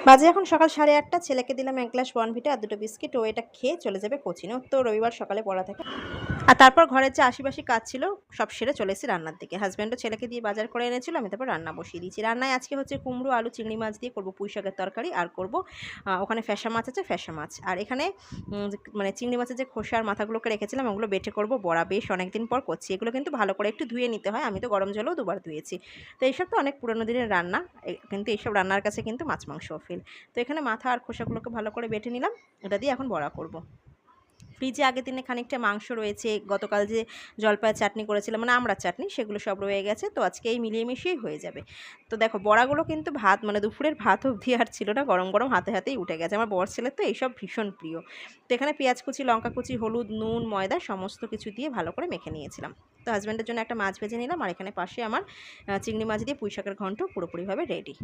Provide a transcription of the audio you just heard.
বাজে এখন সকাল 8:30। ছেলেকে দিলাম 1 গ্লাস বর্নভিটা আর 2টো বিস্কিট। ও এটা খেয়ে চলে যাবে কোচিং। ওর তো রবিবার সকালে পড়া থাকে। আর তারপর ঘরের যে আশিপাশি কাজ ছিল সব সেরে চলে এসেছি রান্নার দিকে। হাজব্যান্ডও ছেলেকে দিয়ে বাজার করে এনেছিল। আমি তারপর রান্না বসিয়ে দিয়েছি। রান্নায় আজকে হচ্ছে কুমড়ো, আলু, চিংড়ি মাছ দিয়ে করব পুঁই শাকের তরকারি আর করব ওখানে ফ্যাসা মাছ আছে, ফ্যাসা মাছ। আর এখানে মানে চিংড়ি মাছের যে খোসার মাথাগুলোকে রেখেছিলাম ওগুলো বেটে করব বড়া। বেশ অনেকদিন পর করছি। এগুলো কিন্তু ভালো করে একটু ধুয়ে নিতে হয়। আমি তো গরম জলেও দুবার ধুয়েছি। তো এইসব তো অনেক পুরনো দিনের রান্না। কিন্তু এইসব রান্নার কাছে কিন্তু মাছ মাংসও ফেল। তো এখানে মাথা আর খোসাগুলোকে ভালো করে বেটে নিলাম। এটা দিয়ে এখন বড়া করব। ফ্রিজে আগের দিনে খানিকটা মাংস রয়েছে। গতকাল যে জলপাইয়ের চাটনি করেছিলাম, মানে আমড়ার চাটনি, সেগুলো সব রয়ে গেছে। তো আজকে এই মিলিয়ে মিশিয়েই হয়ে যাবে। তো দেখো বড়াগুলো কিন্তু ভাত মানে দুপুরের ভাত অবধি আর ছিল না, গরম গরম হাতে হাতেই উঠে গেছে। আমার বর ছেলের তো এইসব ভীষণ প্রিয়। তো এখানে পেঁয়াজ কুচি, লঙ্কা কুচি, হলুদ, নুন, ময়দা সমস্ত কিছু দিয়ে ভালো করে মেখে নিয়েছিলাম। তো হাজব্যান্ডের জন্য একটা মাছ ভেজে নিলাম। আর এখানে পাশে আমার চিংড়ি মাছ দিয়ে পুঁই শাকের ঘন্ট পুরোপুরিভাবে রেডি।